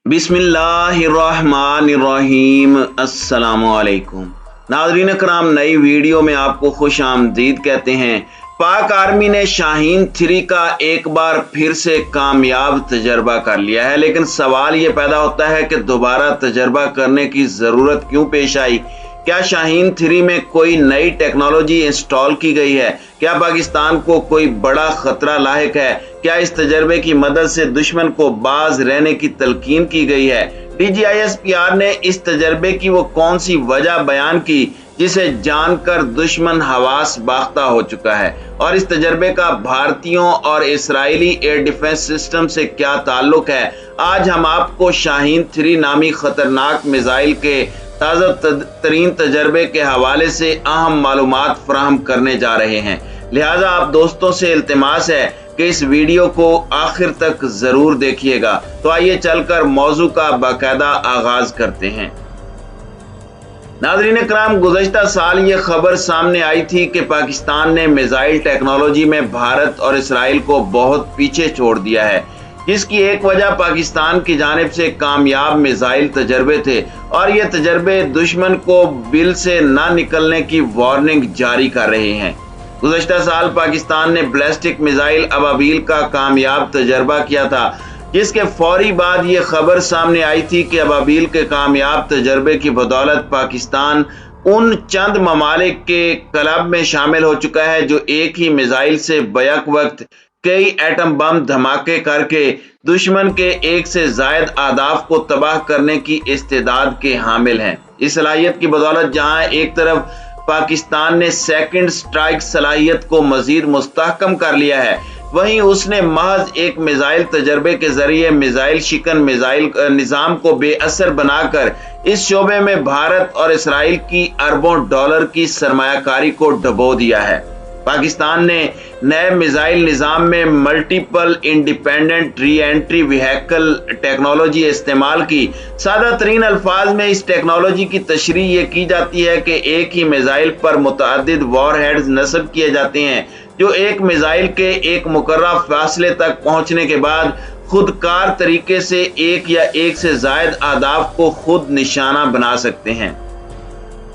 बिस्मिल्लाहिर्रहमानिर्रहीम। अस्सलामुअलैकुम नाज़रीन कराम, नई वीडियो में आपको खुश आमदीद कहते हैं। पाक आर्मी ने शाहीन 3 का एक बार फिर से कामयाब तजर्बा कर लिया है, लेकिन सवाल ये पैदा होता है कि दोबारा तजर्बा करने की ज़रूरत क्यों पेश आई। क्या शाहीन 3 में कोई नई टेक्नोलॉजी इंस्टॉल की गई है? क्या पाकिस्तान को कोई बड़ा खतरा लाहिक है? क्या इस तजर्बे की मदद से दुश्मन को बाज रहने की तलकीन की गई है? DGISPR ने इस तजर्बे की वो कौन सी वजह बयान की जिसे जानकर दुश्मन हवास बाख्ता हो चुका है, और इस तजर्बे का भारतीयों और इसराइली एयर डिफेंस सिस्टम से क्या ताल्लुक है? आज हम आपको शाहीन 3 नामी खतरनाक मिसाइल के ताज़ा तरीन तजर्बे के हवाले से अहम मालूमात फराहम करने जा रहे हैं। लिहाजा आप दोस्तों से इल्तिमास है कि इस वीडियो को आखिर तक जरूर देखिएगा। तो आइए चलकर मौजू का बाकायदा आगाज करते हैं। नाज़रीन कराम, गुज़श्ता साल ये खबर सामने आई थी कि पाकिस्तान ने मिसाइल टेक्नोलॉजी में भारत और इसराइल को बहुत पीछे छोड़ दिया है, जिसकी एक वजह पाकिस्तान की जानिब से कामयाब मिसाइल तजर्बे थे, और ये तजर्बे दुश्मन को बिल से ना निकलने की वार्निंग जारी कर रहे हैं। गुज़श्ता साल पाकिस्तान ने बैलिस्टिक मिसाइल अबाबील का कामयाब तजर्बा किया था, जिसके फौरी बाद ये खबर सामने आई थी कि अबाबील के कामयाब तजर्बे की बदौलत पाकिस्तान उन चंद ममालिक के क्लब में शामिल हो चुका है जो एक ही मिसाइल से बैक वक्त कई एटम बम धमाके करके दुश्मन के एक से जायद अहदाफ को तबाह करने की इस्तेदाद के हामिल हैं। इस सलाहियत की बदौलत जहां एक तरफ पाकिस्तान ने सेकंड स्ट्राइक सलाहियत को मजीद मुस्तहकम कर लिया है, वहीं उसने महज एक मिसाइल तजर्बे के जरिए मिसाइल शिकन मिसाइल निजाम को बेअसर बनाकर इस शोबे में भारत और इसराइल की अरबों डॉलर की सरमायाकारी को डुबो दिया है। पाकिस्तान ने नए मिसाइल निजाम में multiple independent re entry vehicle technology इस्तेमाल की। सादा तरीन अल्फाज में इस टेक्नोलॉजी की तशरीह ये की जाती है कि एक ही मिसाइल पर मुतअद्दिद वॉरहेड्स नस्ब किए जाते हैं, जो एक मिसाइल के एक मुकर्रर फासले तक पहुंचने के बाद खुदकार तरीके से एक या एक से जायद अहदाफ को खुद निशाना बना सकते हैं।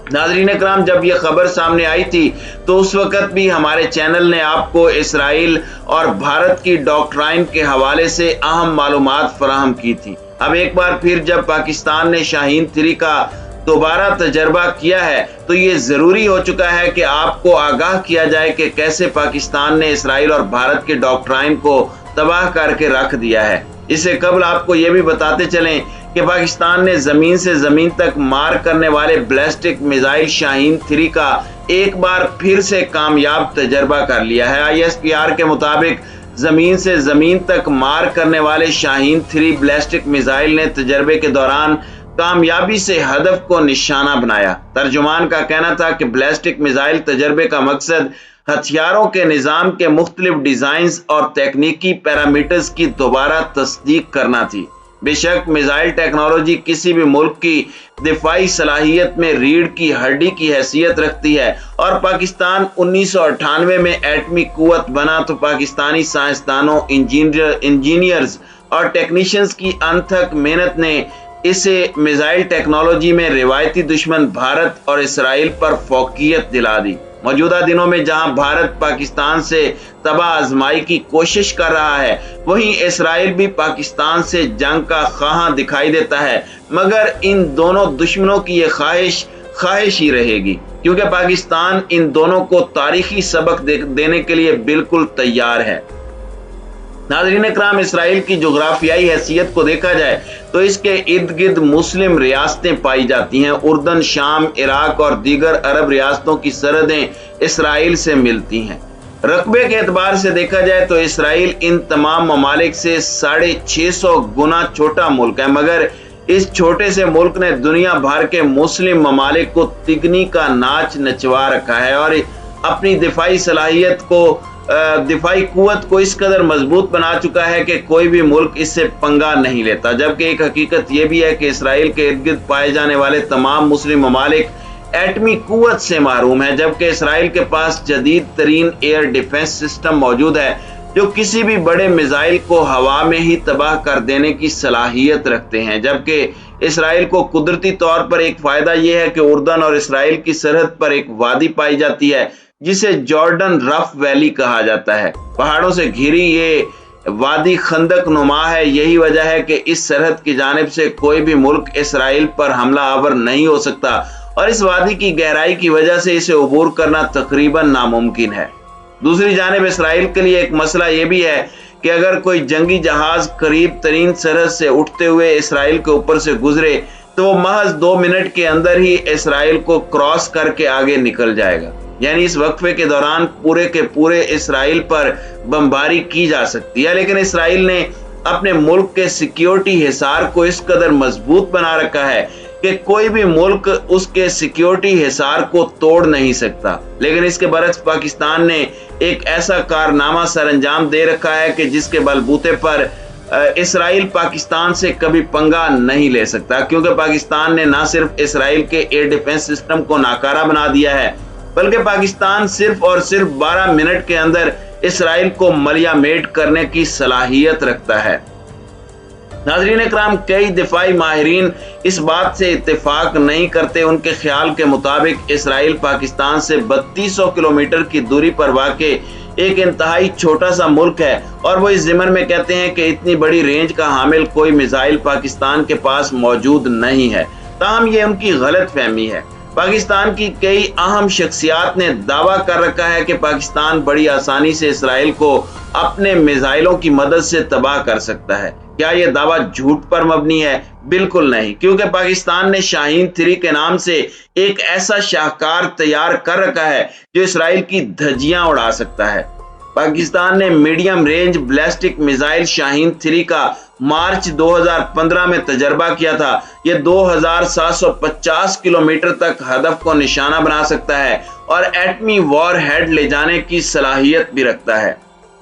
नाज़रीन कराम, जब यह खबर सामने आई थी तो उस वक्त भी हमारे चैनल ने आपको इसराइल और भारत की डॉक्ट्राइन के हवाले से अहम मालूमात फराहम की थी। अब एक बार फिर जब पाकिस्तान ने शाहीन 3 का दोबारा तजर्बा किया है तो ये जरूरी हो चुका है कि आपको आगाह किया जाए कि कैसे पाकिस्तान ने इसराइल और भारत के डॉक्ट्राइन को तबाह करके रख दिया है। इससे कबल आपको ये भी बताते चलें कि पाकिस्तान ने जमीन से जमीन तक मार करने वाले बैलिस्टिक मिसाइल शाहीन 3 का एक बार फिर से कामयाब तजर्बा कर लिया है। ISPR के मुताबिक जमीन से जमीन तक मार करने वाले शाहीन 3 बैलिस्टिक मिसाइल ने तजर्बे के दौरान कामयाबी से हदफ को निशाना बनाया। तर्जुमान का कहना था कि बैलिस्टिक मिसाइल तजर्बे का मकसद हथियारों के निजाम के मुख्तलिफ डिजाइन्स और तकनीकी पैरामीटर्स की दोबारा तस्दीक करना थी। बेशक मिसाइल टेक्नोलॉजी किसी भी मुल्क की दिफाई सलाहियत में रीढ़ की हड्डी की हैसियत रखती है, और पाकिस्तान 1998 में एटमी कुव्वत बना तो पाकिस्तानी साइंसदानों, इंजीनियर्स और टेक्नीशियंस की अनथक मेहनत ने इसे मिसाइल टेक्नोलॉजी में रिवायती दुश्मन भारत और इसराइल पर फौकियत दिला दी। मौजूदा दिनों में जहां भारत पाकिस्तान से तबाह आजमाई की कोशिश कर रहा है, वहीं इसराइल भी पाकिस्तान से जंग का ख्वाहां दिखाई देता है, मगर इन दोनों दुश्मनों की ये ख्वाहिश ही रहेगी, क्योंकि पाकिस्तान इन दोनों को तारीखी सबक देने के लिए बिल्कुल तैयार है। नाज़रीन कराम, इसराइल की जोग्राफियाई हैसियत को देखा जाए तो इसके इर्द गिर्द मुस्लिम रियासतें पाई जाती हैं। उर्दन, शाम, इराक और दीगर अरब रियासतों की सरहदें इसराइल से मिलती हैं। रकबे के एतबार से देखा जाए तो इसराइल इन तमाम ममालिक से 650 गुना छोटा मुल्क है, मगर इस छोटे से मुल्क ने दुनिया भर के मुस्लिम ममालिक को तिगनी का नाच नचवा रखा है, और अपनी दिफाई सलाहियत को दिफाई कुव्वत को इस कदर मजबूत बना चुका है कि कोई भी मुल्क इससे पंगा नहीं लेता। जबकि एक हकीकत यह भी है कि इसराइल के इर्द गिर्द पाए जाने वाले तमाम मुस्लिम ममालिक एटमी कुव्वत से महरूम है, जबकि इसराइल के पास जदीद तरीन एयर डिफेंस सिस्टम मौजूद है जो किसी भी बड़े मिसाइल को हवा में ही तबाह कर देने की सलाहियत रखते हैं। जबकि इसराइल को कुदरती तौर पर एक फायदा यह है कि उर्दन और इसराइल की सरहद पर एक वादी पाई जाती है जिसे जॉर्डन रफ वैली कहा जाता है। पहाड़ों से घिरी ये वादी खंदक नुमा है। यही वजह है कि इस सरहद की जानिब से कोई भी मुल्क इसराइल पर हमला आवर नहीं हो सकता और इस वादी की गहराई की वजह से इसे अबूर करना तकरीबन नामुमकिन है। दूसरी जानिब इसराइल के लिए एक मसला यह भी है कि अगर कोई जंगी जहाज करीब तरीन सरहद से उठते हुए इसराइल के ऊपर से गुजरे तो वो महज 2 मिनट के अंदर ही इसराइल को क्रॉस करके आगे निकल जाएगा। यानी इस वक्फे के दौरान पूरे के पूरे इसराइल पर बमबारी की जा सकती है। लेकिन इसराइल ने अपने मुल्क के सिक्योरिटी हिसार को इस कदर मजबूत बना रखा है कि कोई भी मुल्क उसके सिक्योरिटी हिसार को तोड़ नहीं सकता। लेकिन इसके बरक्स पाकिस्तान ने एक ऐसा कारनामा सरअंजाम दे रखा है कि जिसके बलबूते पर इसराइल पाकिस्तान से कभी पंगा नहीं ले सकता, क्योंकि पाकिस्तान ने न सिर्फ इसराइल के एयर डिफेंस सिस्टम को नाकारा बना दिया है बल्कि पाकिस्तान सिर्फ और सिर्फ 12 मिनट के अंदर इसराइल को मलियामेट करने की सलाहियत रखता है। नाज़रीन इकराम, कई दिफाई माहिरीन इस बात से इत्तेफाक नहीं करते। उनके ख्याल के मुताबिक इसराइल पाकिस्तान से 3200 किलोमीटर की दूरी पर वाक़े एक इंतहाई छोटा सा मुल्क है और वो इस ज़िमन में कहते हैं कि इतनी बड़ी रेंज का हामिल कोई मिसाइल पाकिस्तान के पास मौजूद नहीं है। ताहम ये उनकी गलत फहमी है। पाकिस्तान की कई अहम शख्सियात ने दावा कर रखा है कि पाकिस्तान बड़ी आसानी से इसराइल को अपने मिसाइलों की मदद से तबाह कर सकता है। क्या यह दावा झूठ पर मबनी है? बिल्कुल नहीं, क्योंकि पाकिस्तान ने शाहीन 3 के नाम से एक ऐसा शाहकार तैयार कर रखा है जो इसराइल की धज्जियां उड़ा सकता है। पाकिस्तान ने medium range ballistic missile Shaheen 3 का मार्च 2015 में तजर्बा किया था। यह 2750 किलोमीटर तक हदफ को निशाना बना सकता है और एटमी वॉर हेड ले जाने की सलाहियत भी रखता है।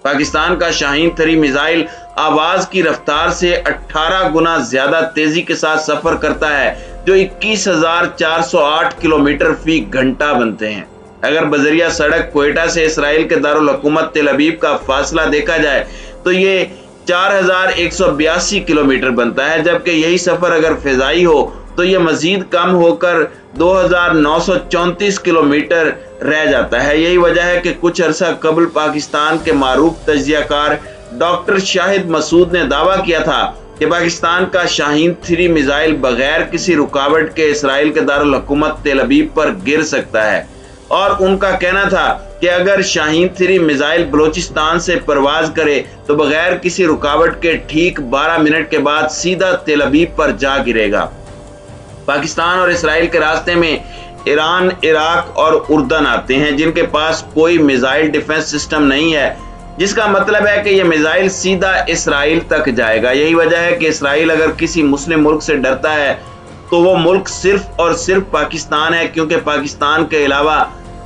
पाकिस्तान का शाहीन 3 मिसाइल आवाज की रफ्तार से 18 गुना ज्यादा तेजी के साथ सफर करता है, जो 21,408 किलोमीटर फी घंटा बनते हैं। अगर बजरिया सड़क क्वेटा से इसराइल के दारुल हुकूमत तेल अवीव का फासला देखा जाए तो ये 4182 किलोमीटर बनता है, जबकि यही सफर अगर फिजाई हो तो ये मजीद कम होकर 2934 किलोमीटर रह जाता है। यही वजह है कि कुछ अरसा कबल पाकिस्तान के मारूफ तज्जियाकार डॉक्टर शाहिद मसूद ने दावा किया था कि पाकिस्तान का शाहीन 3 मिसाइल बगैर किसी रुकावट के इसराइल के दारुल हुकूमत तेल अवीव पर गिर सकता है और उनका कहना था कि अगर शाहीन 3 मिसाइल बलोचिस्तान से परवाज करे तो बगैर किसी रुकावट के ठीक 12 मिनट के बाद सीधा तेल अवीव पर जा गिरेगा। पाकिस्तान और इसराइल के रास्ते में ईरान, इराक और उर्दन आते हैं जिनके पास कोई मिसाइल डिफेंस सिस्टम नहीं है, जिसका मतलब है कि यह मिसाइल सीधा इसराइल तक जाएगा। यही वजह है कि इसराइल अगर किसी मुस्लिम मुल्क से डरता है तो वो मुल्क सिर्फ और सिर्फ पाकिस्तान है, क्योंकि पाकिस्तान के अलावा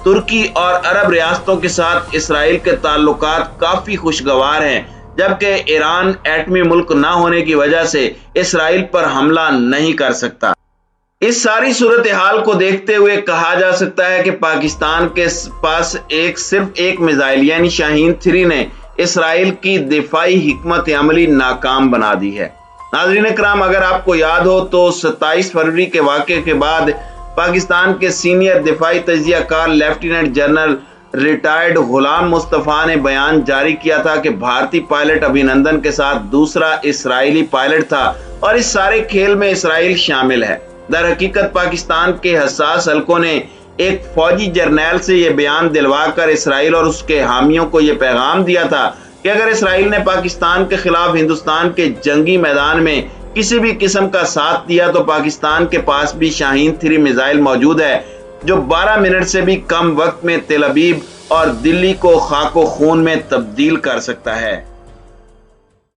तुर्की और अरब रियासतों के साथ इसराइल के ताल्लुकात काफी खुशगवार हैं, जबकि ईरान एटमी मुल्क ना होने की वजह से इसराइल पर हमला नहीं कर सकता। इस सारी सूरत हाल को देखते हुए कहा जा सकता है कि पाकिस्तान के पास सिर्फ एक मिसाइल यानी शाहीन 3 ने इसराइल की दिफाई हिकमत अमली नाकाम बना दी है। नाज़रीन इकराम, अगर आपको याद हो तो 27 फरवरी के वाक़े के बाद पाकिस्तान के सीनियर दिफाई तज्जियाकार लेफ्टिनेंट जनरल रिटायर्ड गुलाम मुस्तफ़ा ने बयान जारी किया था कि भारतीय पायलट अभिनंदन के साथ दूसरा इसराइली पायलट था और इस सारे खेल में इसराइल शामिल है। दर हकीकत पाकिस्तान के हसास हलकों ने एक फौजी जर्नैल से यह बयान दिलवाकर इसराइल और उसके हामियों को यह पैगाम दिया था कि अगर इसराइल ने पाकिस्तान के खिलाफ हिंदुस्तान के जंगी मैदान में किसी भी किस्म का साथ दिया तो पाकिस्तान के पास भी शाहीन 3 मिसाइल मौजूद है जो 12 मिनट से भी कम वक्त में तेल अवीव और दिल्ली को खाको खून में तब्दील कर सकता है।